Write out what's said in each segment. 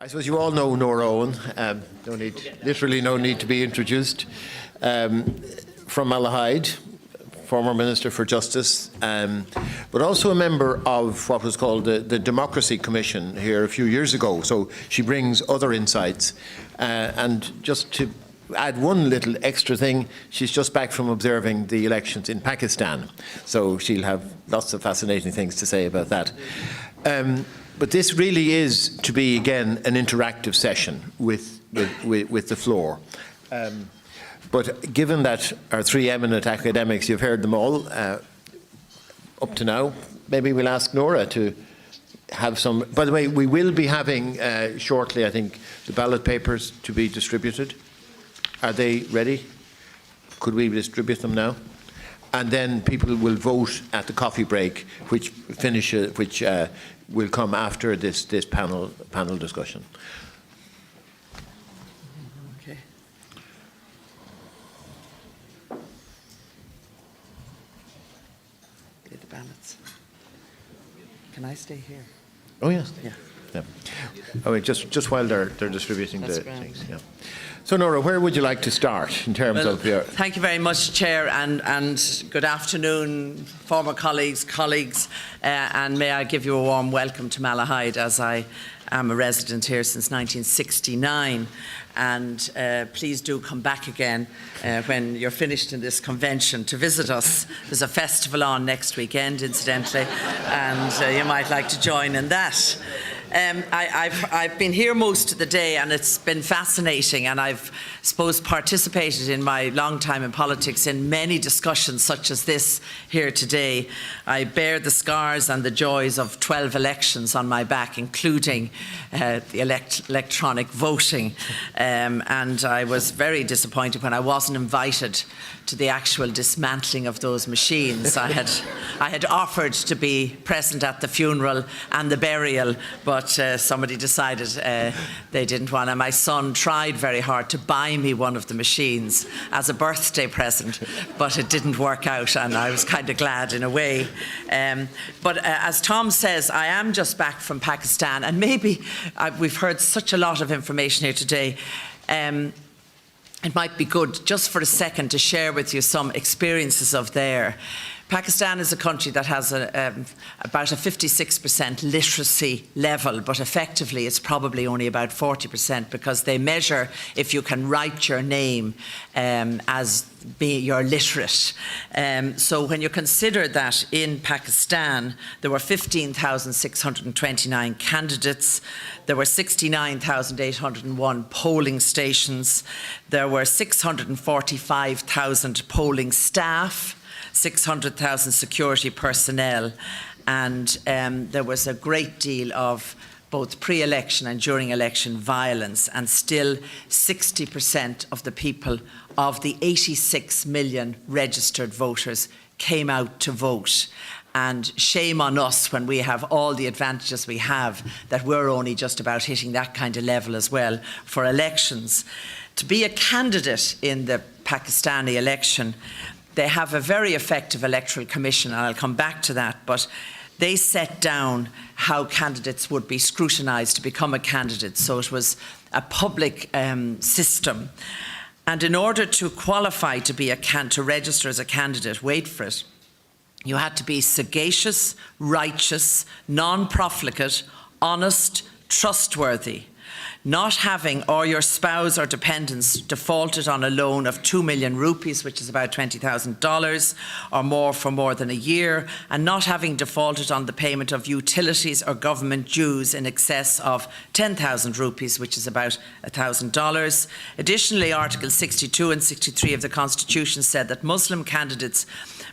I suppose you all know Nora Owen. Literally no need to be introduced. From Malahide, former Minister for Justice, but also a member of what was called the Democracy Commission here a few years ago. So she brings other insights. And just to add one little extra thing, she's just back from observing the elections in Pakistan. So she'll have lots of fascinating things to say about that. But this really is to be, again, an interactive session with the floor. But given that our three eminent academics, you've heard them all up to now, maybe we'll ask Nora to have some. By the way, we will be having shortly, I think, the ballot papers to be distributed. Are they ready? Could we distribute them now? And then people will vote at the coffee break, which will come after this panel discussion. Okay. Get the ballots. Can I stay here? Oh yes. Yeah. Yeah. Oh, wait, just while they're distributing the things. Yeah. So Nora, where would you like to start in terms of your? Thank you very much, Chair, and good afternoon, former colleagues, and may I give you a warm welcome to Malahide, as I am a resident here since 1969. And please do come back again when you're finished in this convention to visit us. There's a festival on next weekend, incidentally, and you might like to join in that. I've been here most of the day, and it's been fascinating, and I've, suppose, participated in my long time in politics in many discussions such as this here today. I bear the scars and the joys of 12 elections on my back, including the electronic voting, and I was very disappointed when I wasn't invited to the actual dismantling of those machines. I had offered to be present at the funeral and the burial, but somebody decided they didn't want it. My son tried very hard to buy me one of the machines as a birthday present, but it didn't work out, and I was kind of glad in a way. But as Tom says, I am just back from Pakistan, and maybe we've heard such a lot of information here today. It might be good just for a second to share with you some experiences of there. Pakistan is a country that has about a 56% literacy level, but effectively it's probably only about 40% because they measure if you can write your name as you're literate. So when you consider that in Pakistan there were 15,629 candidates, there were 69,801 polling stations, there were 645,000 polling staff, 600,000 security personnel, and there was a great deal of both pre-election and during election violence, and still 60% of the people of the 86 million registered voters came out to vote. And shame on us when we have all the advantages we have that we're only just about hitting that kind of level as well for elections. To be a candidate in the Pakistani election, they have a very effective electoral commission, and I'll come back to that, but they set down how candidates would be scrutinised to become a candidate. So it was a public system. And in order to qualify to register as a candidate, wait for it, you had to be sagacious, righteous, non-profligate, honest, trustworthy, not having or your spouse or dependents defaulted on a loan of 2 million rupees, which is about $20,000 or more for more than a year, and not having defaulted on the payment of utilities or government dues in excess of 10,000 rupees, which is about $1,000. Additionally, Article 62 and 63 of the Constitution said that Muslim candidates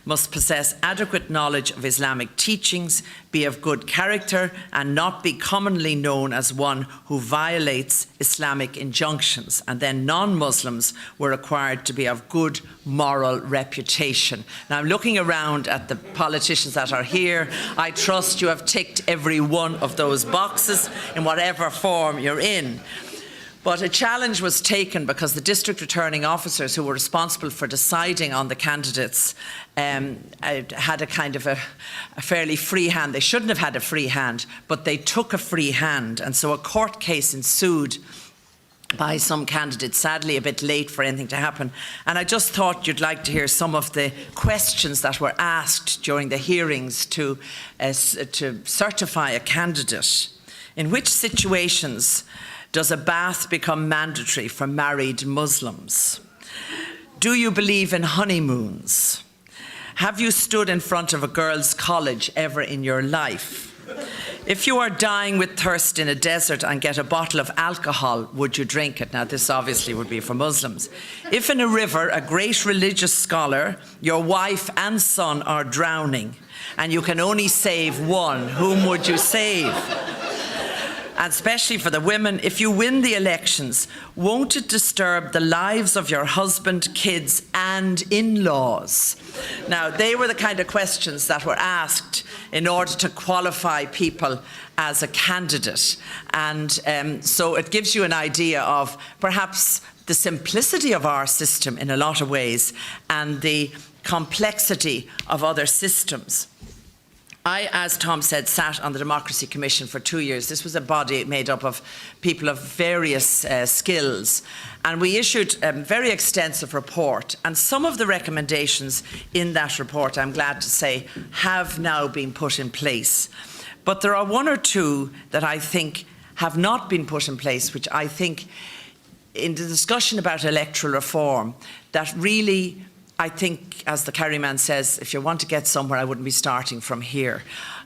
must possess adequate knowledge of Islamic teachings, be of good character, and not be commonly known as one who violates Islamic injunctions. And then non-Muslims were required to be of good moral reputation. Now, I'm looking around at the politicians that are here. I trust you have ticked every one of those boxes in whatever form you're in. But a challenge was taken because the district returning officers who were responsible for deciding on the candidates had a kind of a fairly free hand. They shouldn't have had a free hand, but they took a free hand. And so a court case ensued by some candidates, sadly a bit late for anything to happen. And I just thought you'd like to hear some of the questions that were asked during the hearings to certify a candidate. In which situations does a bath become mandatory for married Muslims? Do you believe in honeymoons? Have you stood in front of a girls' college ever in your life? If you are dying with thirst in a desert and get a bottle of alcohol, would you drink it? Now, this obviously would be for Muslims. If in a river, a great religious scholar, your wife and son are drowning, and you can only save one, whom would you save? And especially for the women, if you win the elections, won't it disturb the lives of your husband, kids, and in-laws? Now, they were the kind of questions that were asked in order to qualify people as a candidate. And so it gives you an idea of perhaps the simplicity of our system in a lot of ways and the complexity of other systems. I, as Tom said, sat on the Democracy Commission for 2 years. This was a body made up of people of various skills. And we issued a very extensive report. And some of the recommendations in that report, I'm glad to say, have now been put in place. But there are one or two that I think have not been put in place, which I think, in the discussion about electoral reform, that really, I think, as the Kerryman says, if you want to get somewhere, I wouldn't be starting from here.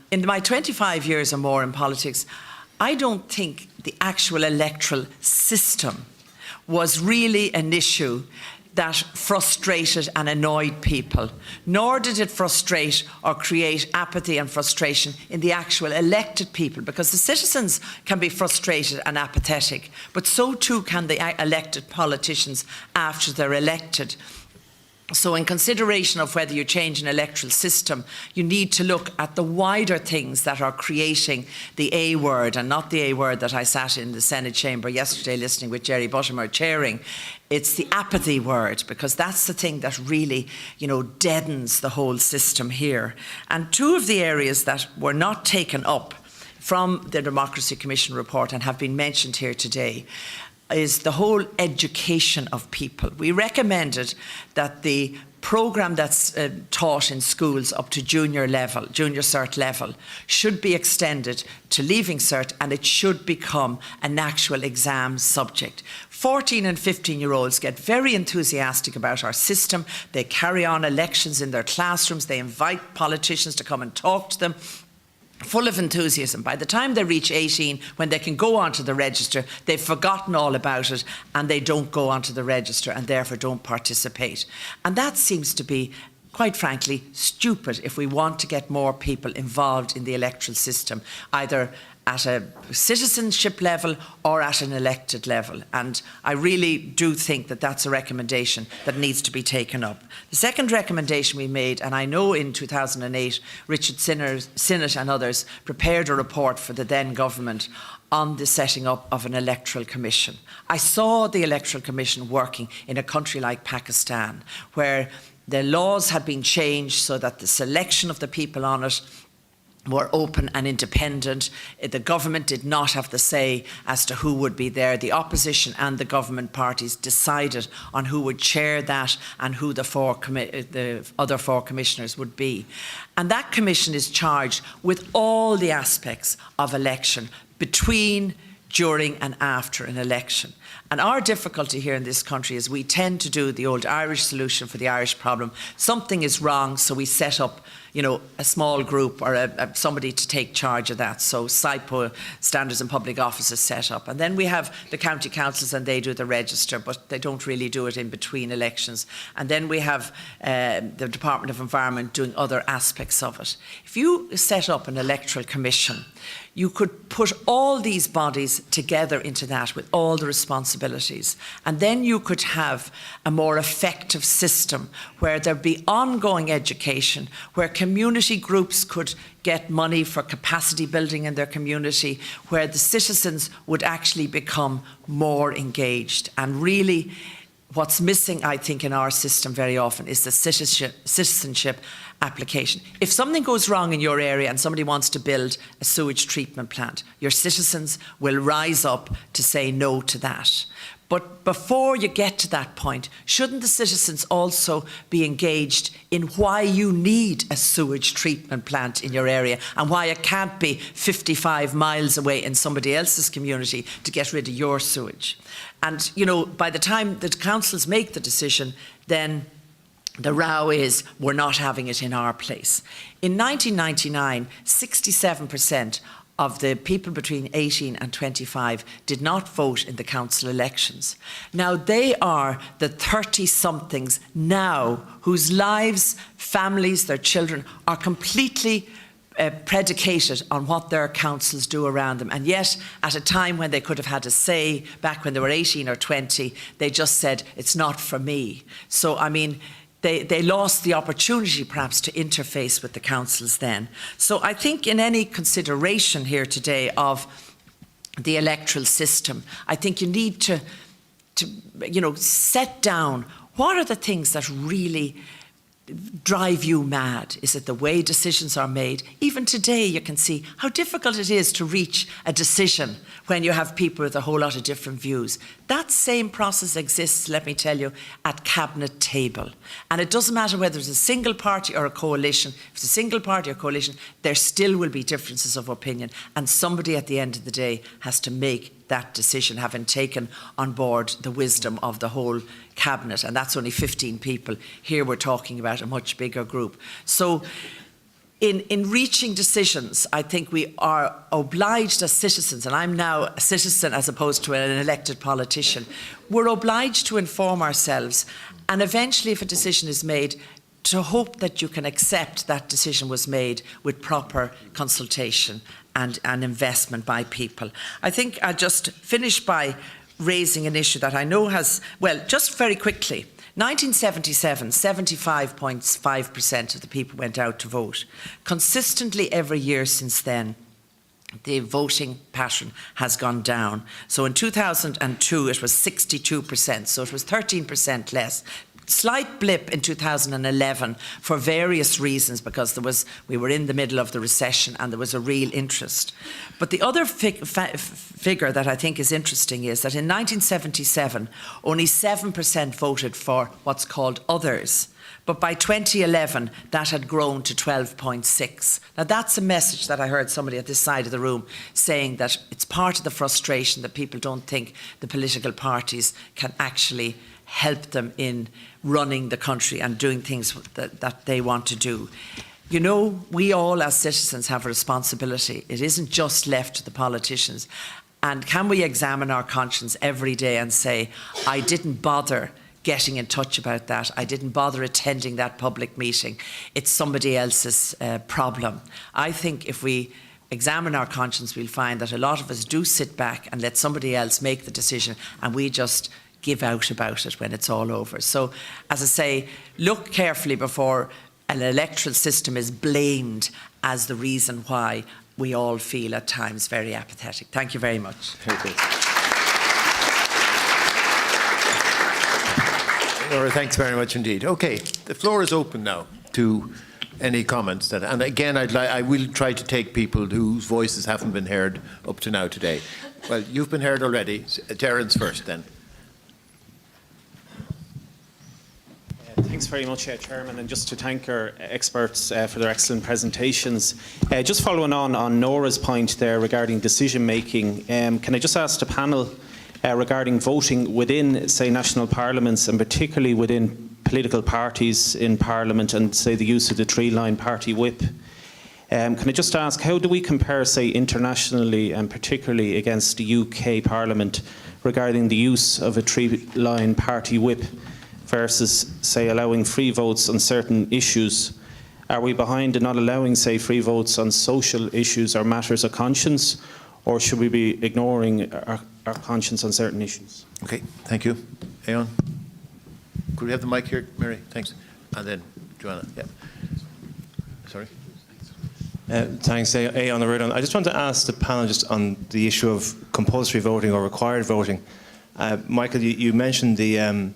In my 25 years or more in politics, I don't think the actual electoral system was really an issue that frustrated and annoyed people, nor did it frustrate or create apathy and frustration in the actual elected people, because the citizens can be frustrated and apathetic, but so too can the elected politicians after they're elected. So in consideration of whether you change an electoral system, you need to look at the wider things that are creating the A word, and not the A word that I sat in the Senate chamber yesterday listening with Jerry Buttimer chairing. It's the apathy word, because that's the thing that really, deadens the whole system here. And two of the areas that were not taken up from the Democracy Commission report and have been mentioned here today is the whole education of people. We recommended that the programme that's taught in schools up to junior cert level, should be extended to leaving cert, and it should become an actual exam subject. 14 and 15-year-olds get very enthusiastic about our system. They carry on elections in their classrooms. They invite politicians to come and talk to them, full of enthusiasm. By the time they reach 18, when they can go onto the register, they've forgotten all about it and they don't go onto the register and therefore don't participate. And that seems to be, quite frankly, stupid if we want to get more people involved in the electoral system, either at a citizenship level or at an elected level. And I really do think that that's a recommendation that needs to be taken up. The second recommendation we made, and I know in 2008, Richard Sinnott and others prepared a report for the then government on the setting up of an electoral commission. I saw the electoral commission working in a country like Pakistan, where the laws had been changed so that the selection of the people on it were open and independent. The government did not have the say as to who would be there. The opposition and the government parties decided on who would chair that and who the other four commissioners would be. And that commission is charged with all the aspects of election, between, during and after an election. And our difficulty here in this country is we tend to do the old Irish solution for the Irish problem. Something is wrong, so we set up, a small group or somebody to take charge of that. So SIPO, Standards and Public Office, is set up. And then we have the county councils and they do the register, but they don't really do it in between elections. And then we have the Department of Environment doing other aspects of it. If you set up an electoral commission, you could put all these bodies together into that with all the responsibilities. And then you could have a more effective system where there'd be ongoing education, where community groups could get money for capacity building in their community, where the citizens would actually become more engaged. And really, what's missing, I think, in our system very often is the citizenship application. If something goes wrong in your area and somebody wants to build a sewage treatment plant, your citizens will rise up to say no to that. But before you get to that point, shouldn't the citizens also be engaged in why you need a sewage treatment plant in your area and why it can't be 55 miles away in somebody else's community to get rid of your sewage? And, you know, by the time the councils make the decision, then the row is, we're not having it in our place. In 1999, 67% of the people between 18 and 25 did not vote in the council elections. Now they are the 30-somethings now whose lives, families, their children are completely predicated on what their councils do around them. And yet, at a time when they could have had a say, back when they were 18 or 20, they just said, it's not for me. So, I mean, they lost the opportunity perhaps to interface with the councils then. So I think in any consideration here today of the electoral system, I think you need to set down what are the things that really drive you mad. Is it the way decisions are made? Even today you can see how difficult it is to reach a decision when you have people with a whole lot of different views. That same process exists, let me tell you, at cabinet table. And it doesn't matter whether it's a single party or a coalition. If it's a single party or coalition, there still will be differences of opinion. And somebody at the end of the day has to make that decision, having taken on board the wisdom of the whole cabinet. And that's only 15 people. Here we're talking about a much bigger group. So in reaching decisions, I think we are obliged as citizens, and I'm now a citizen as opposed to an elected politician, we're obliged to inform ourselves, and eventually if a decision is made, to hope that you can accept that decision was made with proper consultation and investment by people. I think I'll just finish by raising an issue that I know has, well, just very quickly, 1977, 75.5% of the people went out to vote. Consistently every year since then, the voting pattern has gone down. So in 2002, it was 62%, so it was 13% less. Slight blip in 2011 for various reasons, because we were in the middle of the recession and there was a real interest. But the other figure that I think is interesting is that in 1977 only 7% voted for what's called others, but by 2011 that had grown to 12.6%. Now that's a message that I heard somebody at this side of the room saying, that it's part of the frustration that people don't think the political parties can actually help them in running the country and doing things that they want to do. You know, we all as citizens have a responsibility. It isn't just left to the politicians. And can we examine our conscience every day and say, I didn't bother getting in touch about that. I didn't bother attending that public meeting. It's somebody else's problem. I think if we examine our conscience, we'll find that a lot of us do sit back and let somebody else make the decision, and we just give out about it when it's all over. So, as I say, look carefully before an electoral system is blamed as the reason why we all feel at times very apathetic. Thank you very much. Laura, thanks very much indeed. Okay, the floor is open now to any comments that, and again, I will try to take people whose voices haven't been heard up to now today. Well, you've been heard already. Terence first, then. Thanks very much, Chairman, and just to thank our experts for their excellent presentations. Just following on Nora's point there regarding decision-making, can I just ask the panel regarding voting within, say, national parliaments, and particularly within political parties in Parliament, and, say, the use of the three-line party whip? Can I just ask, how do we compare, say, internationally and particularly against the UK Parliament regarding the use of a three-line party whip versus, say, allowing free votes on certain issues? Are we behind in not allowing, say, free votes on social issues or matters of conscience, or should we be ignoring our conscience on certain issues? Okay, thank you. Aon? Could we have the mic here, Mary? Thanks. And then Joanna, yeah. sorry. Thanks, on the road. I just want to ask the panel just on the issue of compulsory voting or required voting. Michael, you mentioned the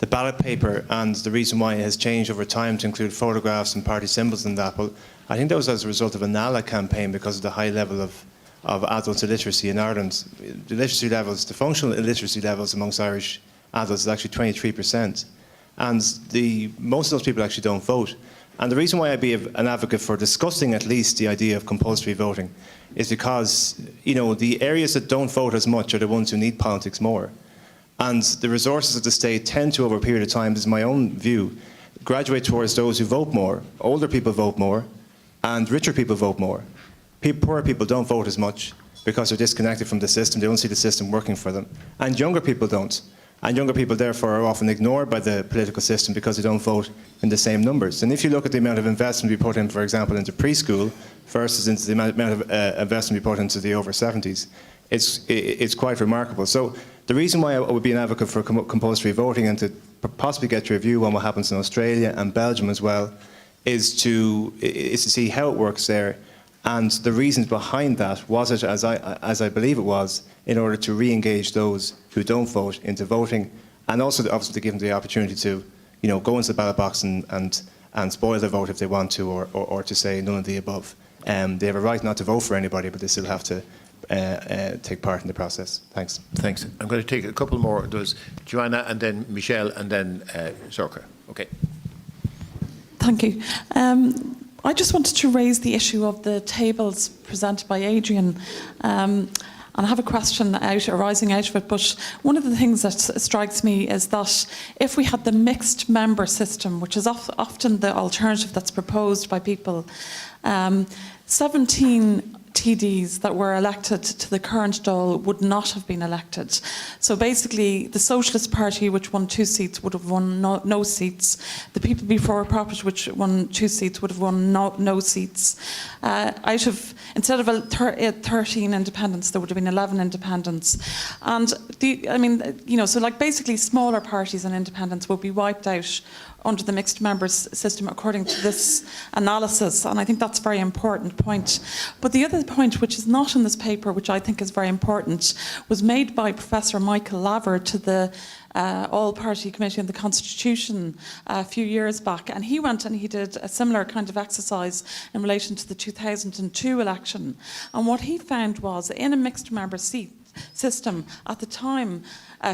ballot paper and the reason why it has changed over time to include photographs and party symbols and that. Well, I think that was as a result of a NALA campaign because of the high level of adult illiteracy in Ireland. The literacy levels, the functional illiteracy levels amongst Irish adults is actually 23%. And most of those people actually don't vote. And the reason why I'd be an advocate for discussing at least the idea of compulsory voting is because, the areas that don't vote as much are the ones who need politics more. And the resources of the state tend to, over a period of time, this is my own view, graduate towards those who vote more. Older people vote more, and richer people vote more. Poorer people don't vote as much because they're disconnected from the system. They don't see the system working for them. And younger people don't. And younger people, therefore, are often ignored by the political system because they don't vote in the same numbers. And if you look at the amount of investment we put in, for example, into preschool versus into the amount of investment we put into the over 70s, it's quite remarkable. So the reason why I would be an advocate for compulsory voting and to possibly get your view on what happens in Australia and Belgium as well is to see how it works there and the reasons behind that. Was it, as I believe it was, in order to re-engage those who don't vote into voting, and also obviously to give them the opportunity to, go into the ballot box and spoil their vote if they want to, or to say none of the above. They have a right not to vote for anybody, but they still have to take part in the process. Thanks. Thanks. I'm going to take a couple more. There's Joanna and then Michelle and then Sorka. Okay. Thank you. I just wanted to raise the issue of the tables presented by Adrian. And I have a question arising out of it, but one of the things that strikes me is that if we had the mixed member system, which is often the alternative that's proposed by people, 17 TDs that were elected to the current Dáil would not have been elected. So basically, the Socialist Party, which won 2 seats, would have won no seats. The People Before Profit, which won 2 seats, would have won no seats. Instead of 13 independents, there would have been 11 independents. And so basically smaller parties and independents will be wiped out under the mixed members system according to this analysis, and I think that's a very important point. But the other point, which is not in this paper, which I think is very important, was made by Professor Michael Laver to the All-Party Committee on the Constitution a few years back, and he went and he did a similar kind of exercise in relation to the 2002 election. And what he found was, in a mixed member seat system at the time,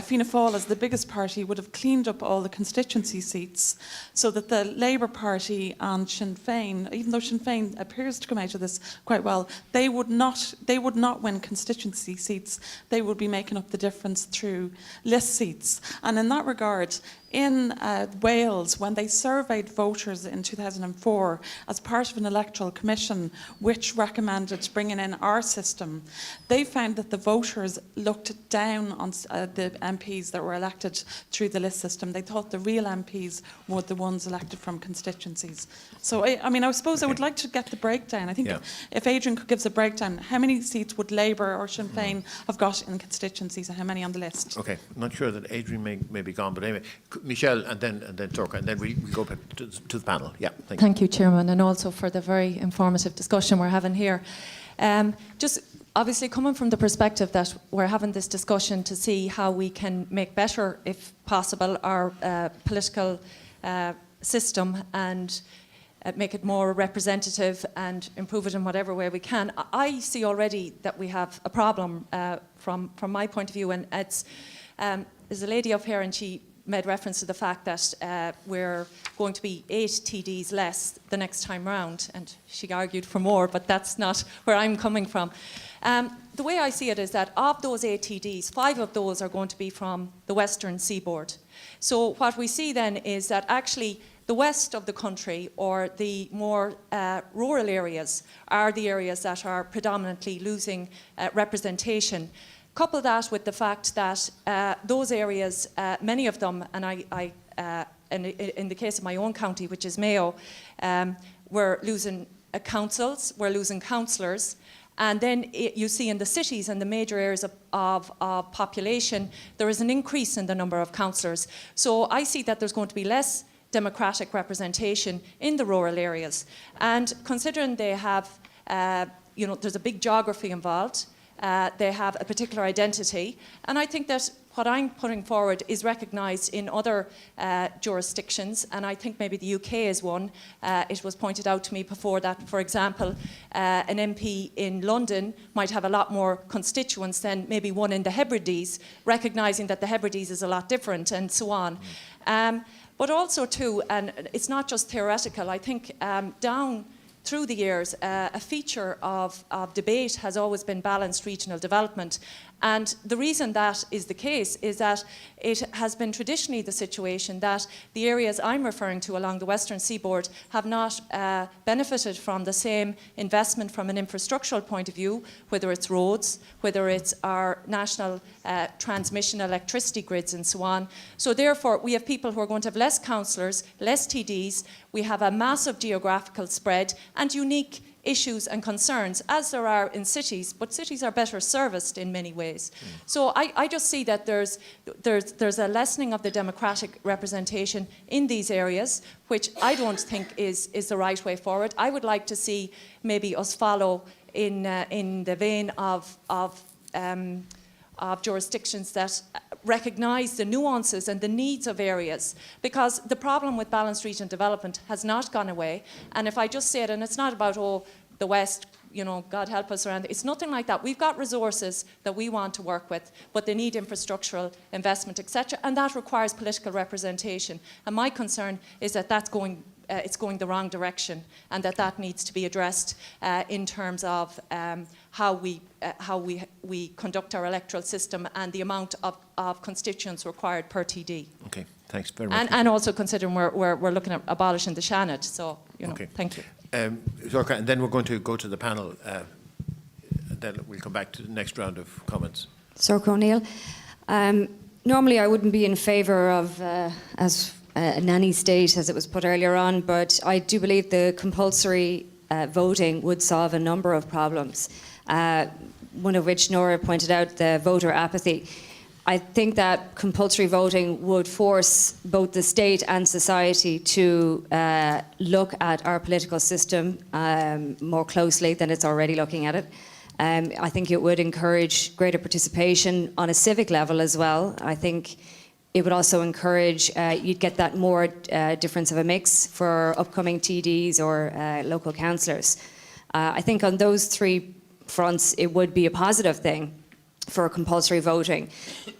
Fianna Fáil, as the biggest party, would have cleaned up all the constituency seats so that the Labour Party and Sinn Féin, even though Sinn Féin appears to come out of this quite well, they would not win constituency seats. They would be making up the difference through list seats. And in that regard, in Wales, when they surveyed voters in 2004 as part of an electoral commission which recommended bringing in our system, they found that the voters looked down on the MPs that were elected through the list system. They thought the real MPs were the ones elected from constituencies. So, I suppose I would like to get the breakdown. I think if Adrian could give us a breakdown, how many seats would Labour or Sinn Féin have got in constituencies and how many on the list? Okay, I'm not sure that Adrian may be gone, but anyway, Michelle and then Sorka, and then we go back to the panel. Yeah, thank you, Chairman, and also for the very informative discussion we're having here. Just obviously coming from the perspective that we're having this discussion to see how we can make better, if possible, our political system and make it more representative and improve it in whatever way we can. I see already that we have a problem from my point of view, and it's there's a lady up here and she made reference to the fact that we're going to be 8 TDs less the next time round, and she argued for more, but that's not where I'm coming from. The way I see it is that of those 8 TDs, 5 of those are going to be from the Western Seaboard. So what we see then is that actually the west of the country, or the more rural areas, are the areas that are predominantly losing representation. Couple that with the fact that those areas, many of them, and in the case of my own county, which is Mayo, we're losing councils, we're losing councillors, and then you see in the cities and the major areas of population, there is an increase in the number of councillors. So I see that there's going to be less democratic representation in the rural areas. And considering they have, there's a big geography involved, they have a particular identity, and I think that what I'm putting forward is recognised in other jurisdictions, and I think maybe the UK is one. It was pointed out to me before that, for example, an MP in London might have a lot more constituents than maybe one in the Hebrides, recognising that the Hebrides is a lot different, and so on. But also too, and it's not just theoretical, I think down through the years, a feature of debate has always been balanced regional development. And the reason that is the case is that it has been traditionally the situation that the areas I'm referring to along the western seaboard have not benefited from the same investment from an infrastructural point of view, whether it's roads, whether it's our national transmission electricity grids and so on. So therefore, we have people who are going to have less councillors, less TDs, we have a massive geographical spread and unique issues and concerns, as there are in cities, but cities are better serviced in many ways. So I just see that there's a lessening of the democratic representation in these areas, which I don't think is the right way forward. I would like to see maybe us follow in the vein of jurisdictions that recognise the nuances and the needs of areas, because the problem with balanced regional development has not gone away. And if I just say it, and it's not about, the West, God help us around, it's nothing like that. We've got resources that we want to work with, but they need infrastructural investment, etc., and that requires political representation. And my concern is that it's going the wrong direction, and that needs to be addressed in terms of how we conduct our electoral system and the amount of constituents required per TD. Okay, thanks very much. And also considering we're looking at abolishing the Seanad, so Okay. thank you. Zorka, and then we're going to go to the panel, and then we'll come back to the next round of comments. Zorka O'Neill. Normally I wouldn't be in favour of as a nanny state, as it was put earlier on, but I do believe the compulsory voting would solve a number of problems, one of which Nora pointed out, the voter apathy. I think that compulsory voting would force both the state and society to look at our political system more closely than it's already looking at it. I think it would encourage greater participation on a civic level as well. I think it would also encourage, you'd get that more difference of a mix for upcoming TDs or local councillors. I think on those three fronts, it would be a positive thing for compulsory voting.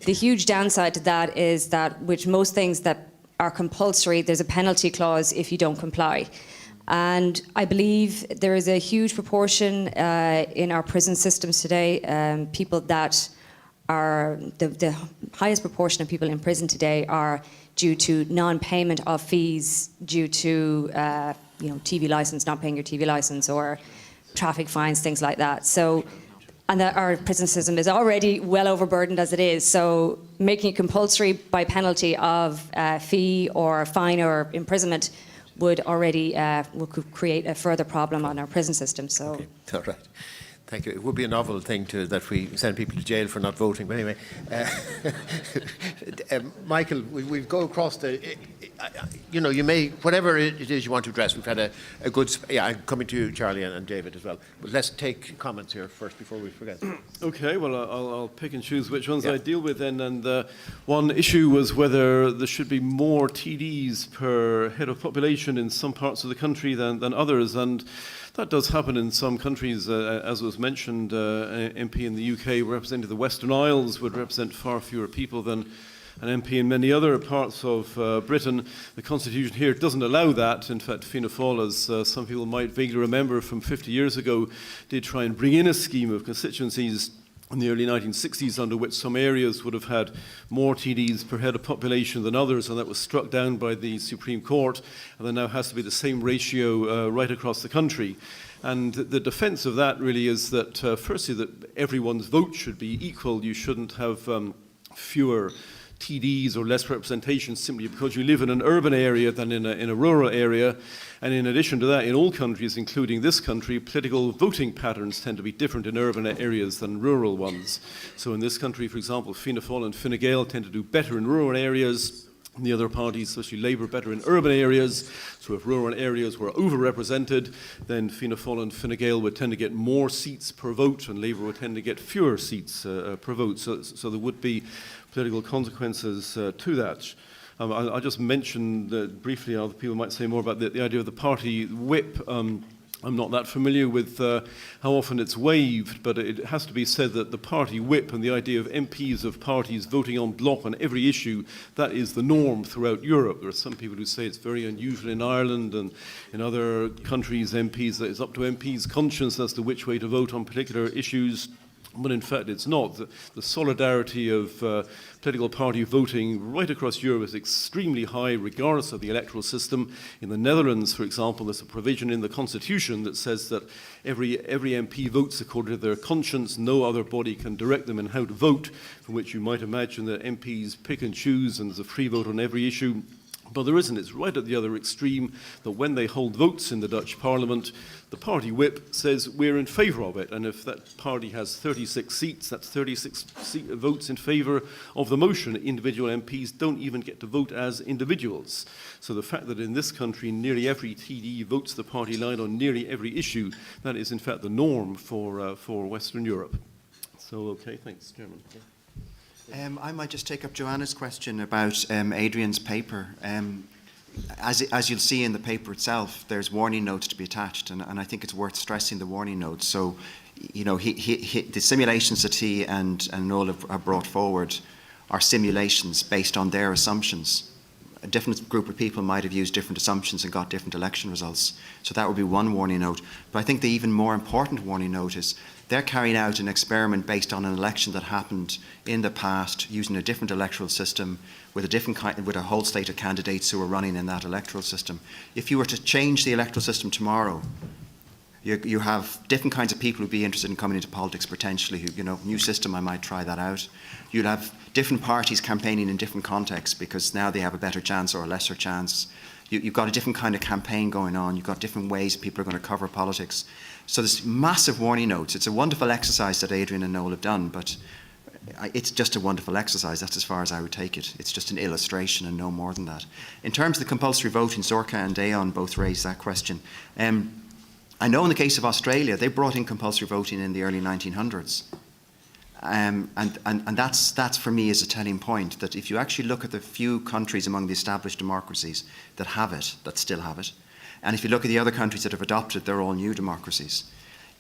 The huge downside to that is that with most things that are compulsory, there's a penalty clause if you don't comply. And I believe there is a huge proportion in our prison systems today, people that are, the highest proportion of people in prison today are due to non-payment of fees due to TV license, not paying your TV license, or traffic fines, things like that. So, and that our prison system is already well overburdened as it is. So making it compulsory by penalty of fee or fine or imprisonment would already could create a further problem on our prison system. So, okay. All right. Thank you. It would be a novel thing that we send people to jail for not voting. But anyway, Michael, we'll go across the. You may, whatever it is you want to address. We've had a good. Yeah, I'm coming to you, Charlie, and David as well. But let's take comments here first before we forget. Okay. Well, I'll pick and choose which ones I deal with then. And one issue was whether there should be more TDs per head of population in some parts of the country than others, and that does happen in some countries, as was mentioned. An MP in the UK representing the Western Isles would represent far fewer people than an MP in many other parts of Britain. The Constitution here doesn't allow that. In fact, Fianna Fáil, as some people might vaguely remember from 50 years ago, did try and bring in a scheme of constituencies in the early 1960s under which some areas would have had more TDs per head of population than others, and that was struck down by the Supreme Court, and there now has to be the same ratio right across the country. And the defence of that really is that, firstly, that everyone's vote should be equal. You shouldn't have fewer TDs or less representation simply because you live in an urban area than in a rural area. And in addition to that, in all countries, including this country, political voting patterns tend to be different in urban areas than rural ones. So in this country, for example, Fianna Fáil and Fine Gael tend to do better in rural areas And the other parties, especially Labour, better in urban areas. So if rural areas were overrepresented, then Fianna Fáil and Fine Gael would tend to get more seats per vote, and Labour would tend to get fewer seats per vote. So there would be political consequences to that. I'll just mention briefly, other people might say more about the idea of the party whip. I'm not that familiar with how often it's waived, but it has to be said that the party whip and the idea of MPs of parties voting en bloc on every issue, that is the norm throughout Europe. There are some people who say it's very unusual in Ireland, and in other countries, MPs, that it's up to MPs' conscience as to which way to vote on particular issues. But in fact, it's not. The solidarity of political party voting right across Europe is extremely high, regardless of the electoral system. In the Netherlands, for example, there's a provision in the constitution that says that every MP votes according to their conscience. No other body can direct them in how to vote, from which you might imagine that MPs pick and choose, and there's a free vote on every issue. But there isn't. It's right at the other extreme that when they hold votes in the Dutch Parliament, the party whip says we're in favour of it. And if that party has 36 seats, that's 36 votes in favour of the motion. Individual MPs don't even get to vote as individuals. So the fact that in this country nearly every TD votes the party line on nearly every issue, that is in fact the norm for Western Europe. So, okay, thanks, Chairman. I might just take up Joanna's question about Adrian's paper. As you'll see in the paper itself, there's warning notes to be attached, and I think it's worth stressing the warning notes. So, you know, the simulations that he and Noel have brought forward are simulations based on their assumptions. A different group of people might have used different assumptions and got different election results. So that would be one warning note. But I think the even more important warning note is they're carrying out an experiment based on an election that happened in the past using a different electoral system with a whole slate of candidates who were running in that electoral system. If you were to change the electoral system tomorrow, you have different kinds of people who'd be interested in coming into politics potentially, who, you know, new system, I might try that out. You'd have different parties campaigning in different contexts because now they have a better chance or a lesser chance. You've got a different kind of campaign going on. You've got different ways people are going to cover politics. So there's massive warning notes. It's a wonderful exercise that Adrian and Noel have done, but it's just a wonderful exercise. That's as far as I would take it. It's just an illustration and no more than that. In terms of the compulsory voting, Zorka and Dayon both raised that question. I know in the case of Australia, they brought in compulsory voting in the early 1900s. And that's for me is a telling point, that if you actually look at the few countries among the established democracies that have it, that still have it, and if you look at the other countries that have adopted it, they're all new democracies.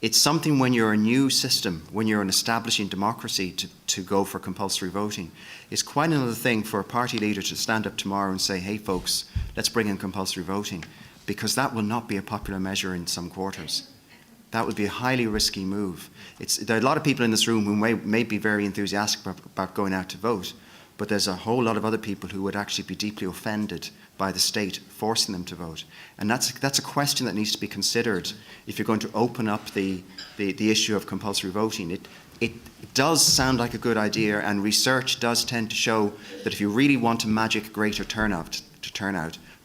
It's something when you're a new system, when you're an establishing democracy, to go for compulsory voting. It's quite another thing for a party leader to stand up tomorrow and say, hey folks, let's bring in compulsory voting, because that will not be a popular measure in some quarters. That would be a highly risky move. There are a lot of people in this room who may be very enthusiastic about going out to vote, but there's a whole lot of other people who would actually be deeply offended by the state forcing them to vote. And that's a question that needs to be considered if you're going to open up the issue of compulsory voting. It does sound like a good idea, and research does tend to show that if you really want to magic greater turnout,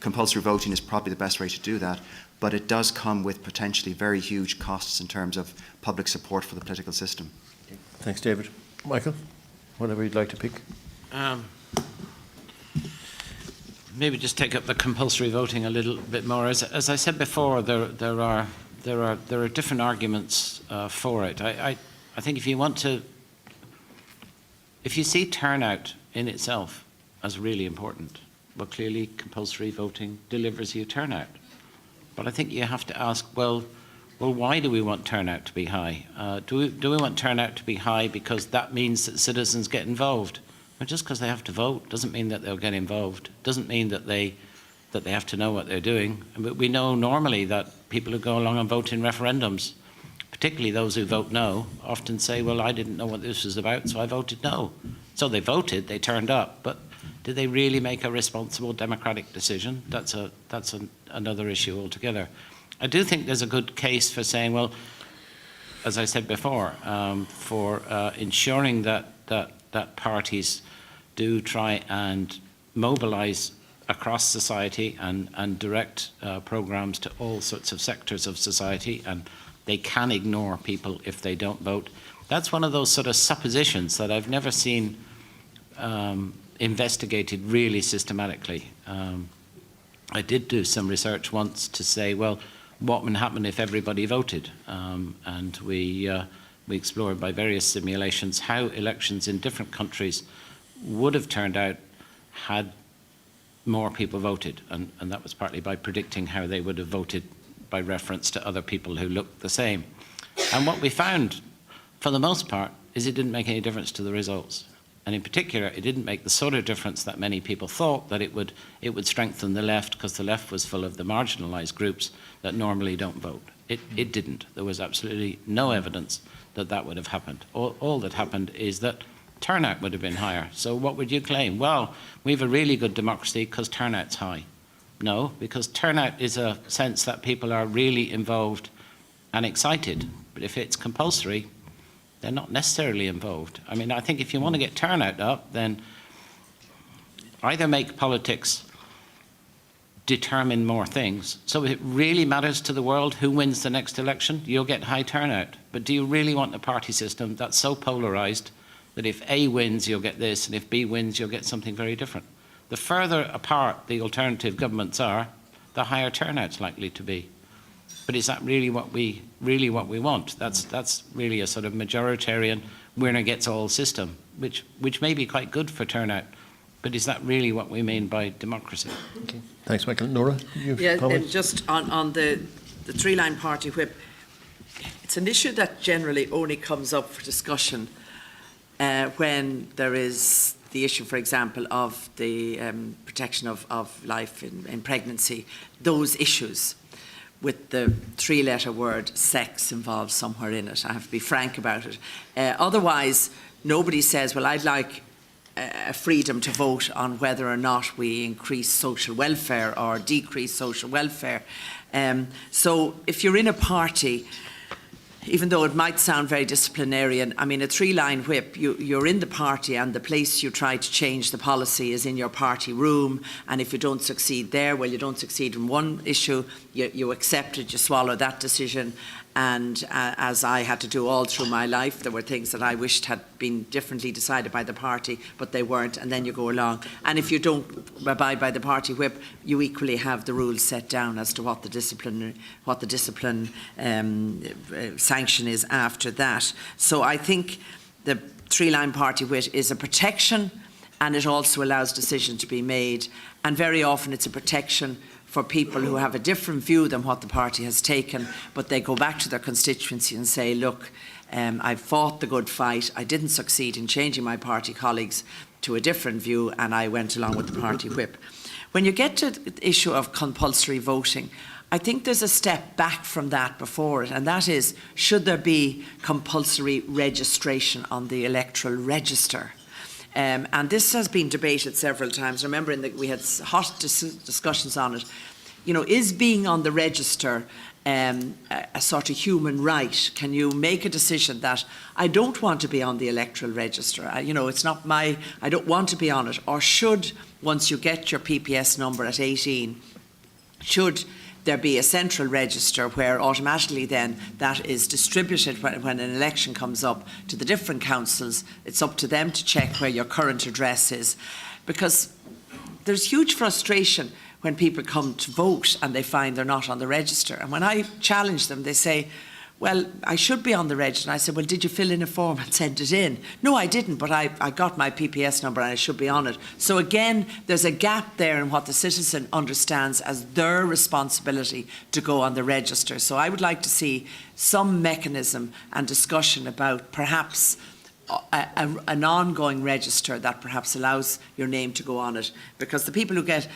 compulsory voting is probably the best way to do that. But it does come with potentially very huge costs in terms of public support for the political system. Thanks, David. Michael, whatever you'd like to pick. Maybe just take up the compulsory voting a little bit more. As I said before, there are different arguments for it. I think if you see turnout in itself as really important, well, clearly compulsory voting delivers you turnout. But I think you have to ask, well, why do we want turnout to be high? Do we want turnout to be high because that means that citizens get involved? Well, just because they have to vote doesn't mean that they'll get involved. Doesn't mean that they have to know what they're doing. But we know normally that people who go along and vote in referendums, particularly those who vote no, often say, well, I didn't know what this was about, so I voted no. So they voted, they turned up, but did they really make a responsible democratic decision? That's another issue altogether. I do think there's a good case for saying, well, as I said before, for ensuring that parties do try and mobilise across society and direct programmes to all sorts of sectors of society, and they can ignore people if they don't vote. That's one of those sort of suppositions that I've never seen investigated really systematically. I did do some research once to say, well, what would happen if everybody voted? And we explored by various simulations how elections in different countries would have turned out had more people voted. And that was partly by predicting how they would have voted by reference to other people who looked the same. And what we found, for the most part, is it didn't make any difference to the results. And in particular, it didn't make the sort of difference that many people thought, that it would strengthen the left, because the left was full of the marginalised groups that normally don't vote. It didn't. There was absolutely no evidence that that would have happened. All that happened is that turnout would have been higher. So what would you claim? Well, we have a really good democracy because turnout's high. No, because turnout is a sense that people are really involved and excited. But if it's compulsory, they're not necessarily involved. I mean, I think if you want to get turnout up, then either make politics determine more things. So if it really matters to the world who wins the next election, you'll get high turnout. But do you really want a party system that's so polarised that if A wins, you'll get this, and if B wins, you'll get something very different? The further apart the alternative governments are, the higher turnout's likely to be. But is that really what we want? That's really a sort of majoritarian winner gets all system, which may be quite good for turnout. But is that really what we mean by democracy? Okay. Thanks, Michael. Nora, you Yeah, comment? and just on the three-line party whip, it's an issue that generally only comes up for discussion when there is the issue, for example, of the protection of life in pregnancy, those issues with the three-letter word sex involved somewhere in it. I have to be frank about it. Otherwise, nobody says, well, I'd like a freedom to vote on whether or not we increase social welfare or decrease social welfare. So if you're in a party, even though it might sound very disciplinarian, I mean, a three-line whip, you're in the party and the place you try to change the policy is in your party room, and if you don't succeed there, well, you don't succeed in one issue, you accept it, you swallow that decision, and as I had to do all through my life, there were things that I wished had been differently decided by the party, but they weren't, and then you go along. And if you don't abide by the party whip, you equally have the rules set down as to what the discipline sanction is after that. So I think the three-line party whip is a protection, and it also allows decision to be made, and very often it's a protection for people who have a different view than what the party has taken, but they go back to their constituency and say, look, I fought the good fight, I didn't succeed in changing my party colleagues to a different view, and I went along with the party whip. When you get to the issue of compulsory voting, I think there's a step back from that before it, and that is, should there be compulsory registration on the electoral register? And this has been debated several times. Remember, we had hot discussions on it. You know, is being on the register a sort of human right? Can you make a decision that I don't want to be on the electoral register? It's not I don't want to be on it. Or should, once you get your PPS number at 18, should there be a central register where automatically then that is distributed when an election comes up to the different councils? It's up to them to check where your current address is. Because there's huge frustration when people come to vote and they find they're not on the register. And when I challenge them, they say, well, I should be on the register. And I said, well, did you fill in a form and send it in? No, I didn't, but I got my PPS number and I should be on it. So again, there's a gap there in what the citizen understands as their responsibility to go on the register. So I would like to see some mechanism and discussion about perhaps an ongoing register that perhaps allows your name to go on it. Because the people who get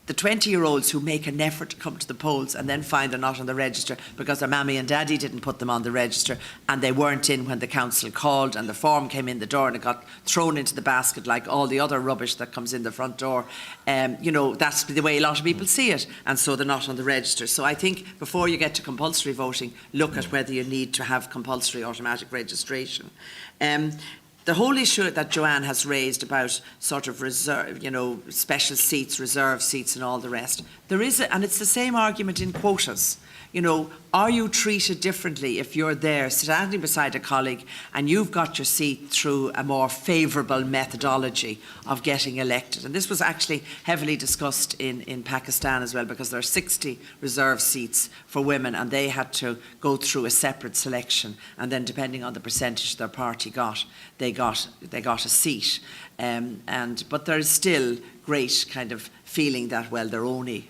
the 20-year-olds who make an effort to come to the polls and then find they're not on the register because their mammy and daddy didn't put them on the register and they weren't in when the council called and the form came in the door and it got thrown into the basket like all the other rubbish that comes in the front door. That's the way a lot of people see it, and so they're not on the register. So I think before you get to compulsory voting, look at whether you need to have compulsory automatic registration. The whole issue that Joanne has raised about sort of reserve, special seats, reserve seats and all the rest, there is, and it's the same argument in quotas. are you treated differently if you're there standing beside a colleague and you've got your seat through a more favourable methodology of getting elected? And this was actually heavily discussed in Pakistan as well, because there are 60 reserve seats for women and they had to go through a separate selection, and then depending on the percentage their party got, they got a seat. But there is still great kind of feeling that, well, they're only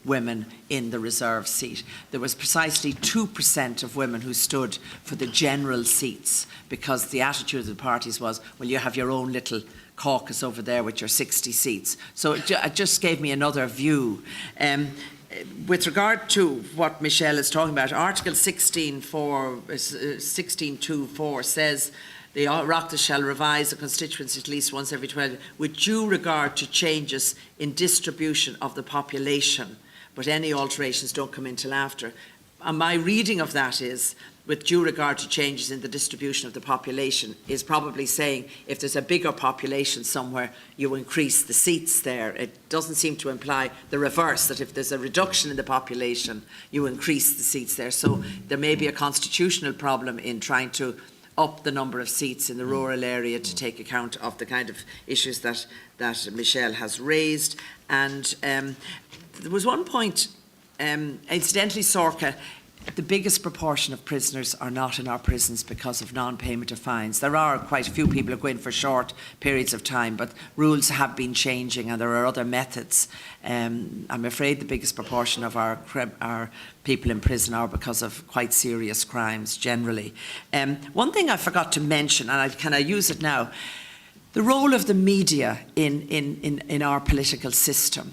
women in the reserve seat. There was precisely 2% of women who stood for the general seats, because the attitude of the parties was, well, you have your own little caucus over there with your 60 seats. So it just gave me another view. With regard to what Michelle is talking about, Article 16.2.4 says, the Oireachtas shall revise the constituency at least once every 12 years with due regard to changes in distribution of the population, but any alterations don't come in till after. And my reading of that is, with due regard to changes in the distribution of the population, is probably saying if there's a bigger population somewhere, you increase the seats there. It doesn't seem to imply the reverse, that if there's a reduction in the population, you increase the seats there. So there may be a constitutional problem in trying to up the number of seats in the rural area to take account of the kind of issues that Michelle has raised. And there was one point, incidentally, Sorcha, the biggest proportion of prisoners are not in our prisons because of non-payment of fines. There are quite a few people who go in for short periods of time, but rules have been changing and there are other methods. I'm afraid the biggest proportion of our people in prison are because of quite serious crimes generally. One thing I forgot to mention, and can I use it now? The role of the media in our political system,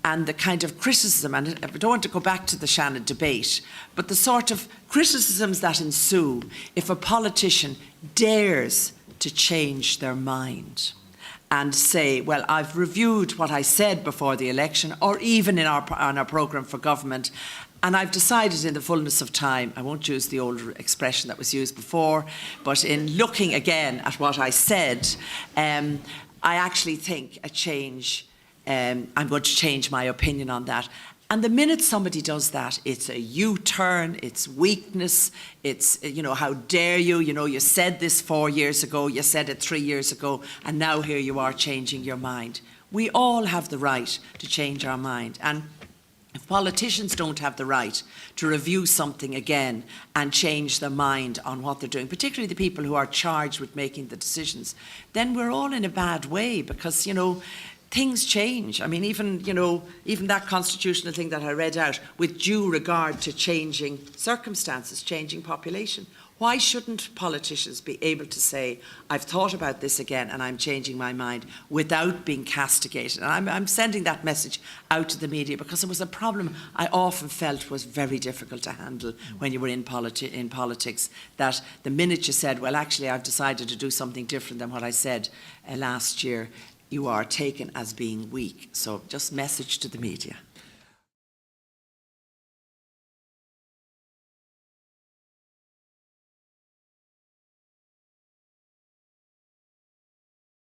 and the kind of criticism, and I don't want to go back to the Shannon debate, but the sort of criticisms that ensue if a politician dares to change their mind and say, well, I've reviewed what I said before the election, or even on our programme for government, and I've decided in the fullness of time, I won't use the old expression that was used before, but in looking again at what I said, I actually think a change, I'm going to change my opinion on that. And the minute somebody does that, it's a U-turn, it's weakness, it's, how dare you, you said this 4 years ago, you said it 3 years ago, and now here you are changing your mind. We all have the right to change our mind. And if politicians don't have the right to review something again and change their mind on what they're doing, particularly the people who are charged with making the decisions, then we're all in a bad way, because, things change. I mean, even that constitutional thing that I read out, with due regard to changing circumstances, changing population. Why shouldn't politicians be able to say, I've thought about this again and I'm changing my mind, without being castigated? And I'm sending that message out to the media, because it was a problem I often felt was very difficult to handle when you were in politics, that the minute you said, well, actually, I've decided to do something different than what I said last year, you are taken as being weak. So just message to the media.